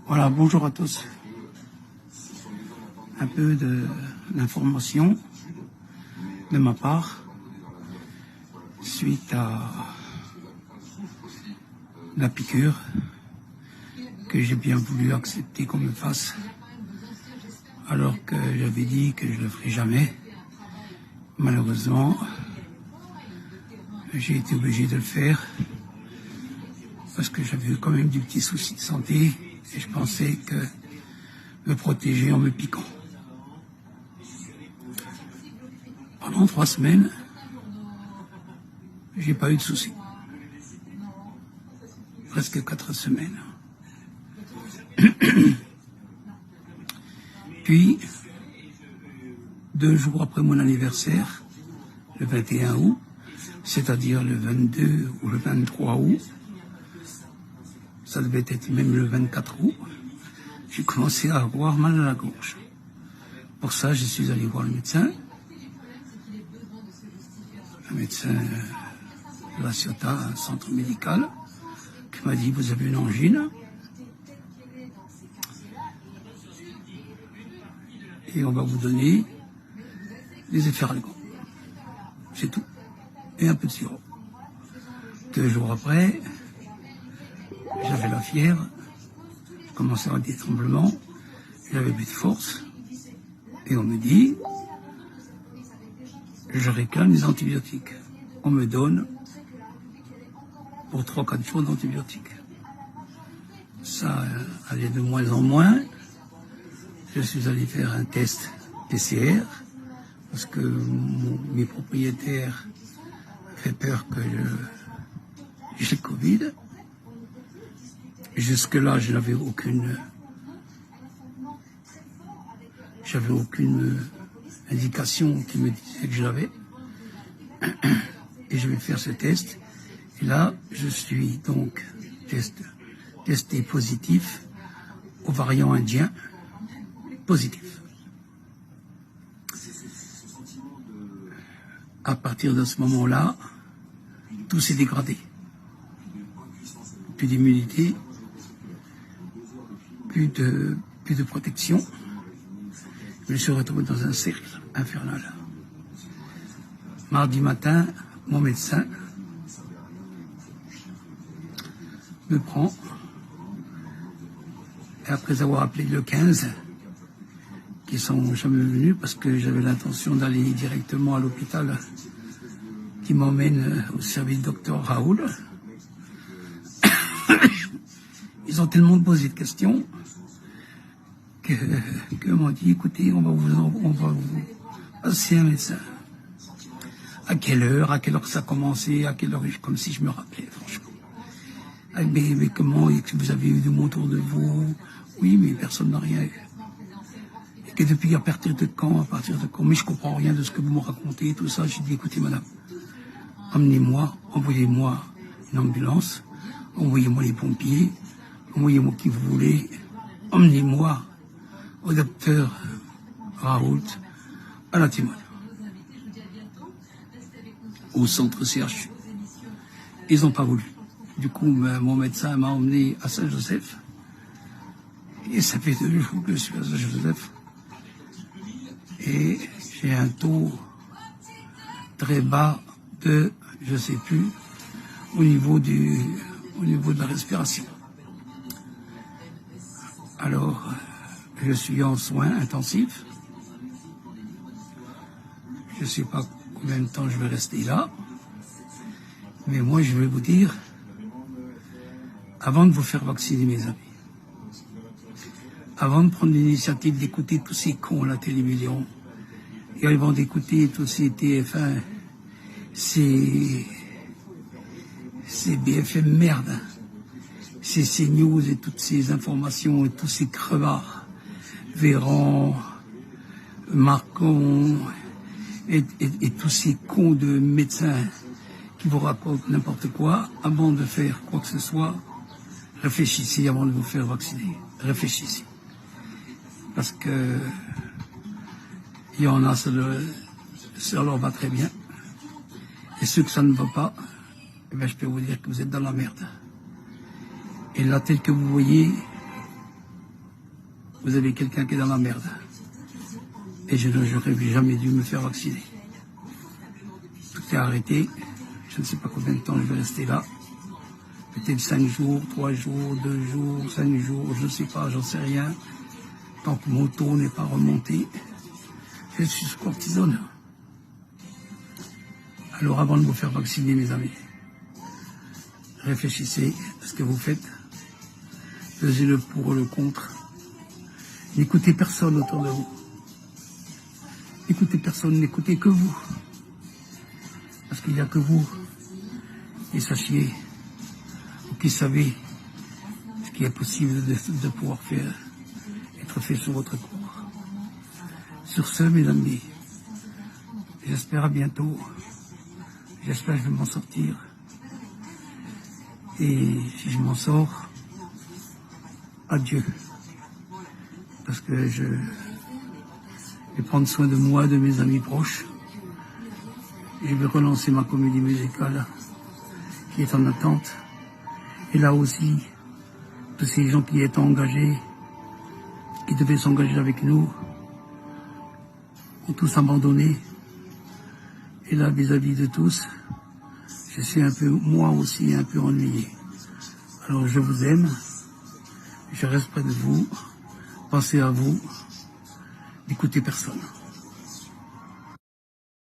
Voilà, bonjour à tous. Un peu d'informations de ma part suite à la piqûre que j'ai bien voulu accepter qu'on me fasse, alors que j'avais dit que je ne le ferais jamais. Malheureusement, j'ai été obligé de le faire parce que j'avais quand même des petits soucis de santé et je pensais que me protéger en me piquant. Pendant 3 semaines, j'ai pas eu de soucis. Presque 4 semaines. Puis, 2 jours après mon anniversaire, le 21 août, c'est-à-dire le 22 ou le 23 août, ça devait être même le 24 août, j'ai commencé à avoir mal à la gorge. Pour ça, je suis allé voir le médecin de la Ciotat, un centre médical, qui m'a dit « Vous avez une angine ». Et on va vous donner des efferalgan. C'est tout. Et un peu de sirop. 2 jours après, j'avais la fièvre, je commençais à avoir des tremblements, j'avais plus de force. Et on me dit, je réclame des antibiotiques. On me donne pour 3-4 jours d'antibiotiques. Ça allait de moins en moins. Je suis allé faire un test PCR parce que mes propriétaires fait peur que j'ai le Covid. Jusque-là, je n'avais aucune indication qui me disait que je l'avais. Et je vais faire ce test. Et là, je suis donc testé positif au variant indien. Positif. À partir de ce moment-là, tout s'est dégradé. Plus d'immunité, plus de protection. Je me suis retrouvé dans un cercle infernal. Mardi matin, mon médecin me prend, et après avoir appelé le 15, qui sont jamais venus parce que j'avais l'intention d'aller directement à l'hôpital qui m'emmène au service docteur Raoul. Ils ont tellement posé de questions que m'ont dit, écoutez, on va vous passer un médecin. À quelle heure ça a commencé, à quelle heure, comme si je me rappelais, franchement. Ah, mais comment, vous avez eu du monde autour de vous? Oui, mais personne n'a rien eu. Et que depuis à partir de quand, mais je comprends rien de ce que vous me racontez, tout ça. J'ai dit, écoutez madame, emmenez-moi, envoyez-moi une ambulance, envoyez-moi les pompiers, envoyez-moi qui vous voulez, emmenez-moi au docteur Raoult à la Timone, au centre CHU. Ils n'ont pas voulu. Du coup, mon médecin m'a emmené à Saint-Joseph. Et ça fait 2 jours que je suis à Saint-Joseph. Et j'ai un taux très bas de, je sais plus, au niveau de la respiration. Alors, je suis en soins intensifs. Je ne sais pas combien de temps je vais rester là. Mais moi, je vais vous dire, avant de vous faire vacciner, mes amis, avant de prendre l'initiative d'écouter tous ces cons à la télévision, et avant d'écouter tous ces TF1, ces BFM merde, ces CNews et toutes ces informations et tous ces crevards, Véran, Marcon et tous ces cons de médecins qui vous racontent n'importe quoi, avant de faire quoi que ce soit, réfléchissez avant de vous faire vacciner. Réfléchissez. Parce que il y en a, ça leur va très bien. Et ceux que ça ne va pas, eh bien, je peux vous dire que vous êtes dans la merde. Et là, tel que vous voyez, vous avez quelqu'un qui est dans la merde. Et je n'aurais jamais dû me faire vacciner. Tout est arrêté. Je ne sais pas combien de temps je vais rester là. Peut-être 5 jours, 3 jours, 2 jours, 5 jours, je ne sais pas, j'en sais rien. Tant que mon taux n'est pas remonté, je suis sous cortisone. Alors avant de vous faire vacciner, mes amis, réfléchissez à ce que vous faites. Pesez le pour ou le contre. N'écoutez personne autour de vous. N'écoutez personne, n'écoutez que vous. Parce qu'il n'y a que vous. Et sachez, vous qui savez ce qui est possible de pouvoir faire, être fait sur votre corps. Sur ce, mes amis, j'espère à bientôt. J'espère que je vais m'en sortir. Et si je m'en sors, adieu. Parce que je vais prendre soin de moi, de mes amis proches. Je vais relancer ma comédie musicale qui est en attente. Et là aussi, tous ces gens qui étaient engagés, qui devaient s'engager avec nous, ont tous abandonné. Et là, vis-à-vis de tous, je suis un peu, moi aussi, un peu ennuyé. Alors je vous aime, je reste près de vous, pensez à vous, n'écoutez personne.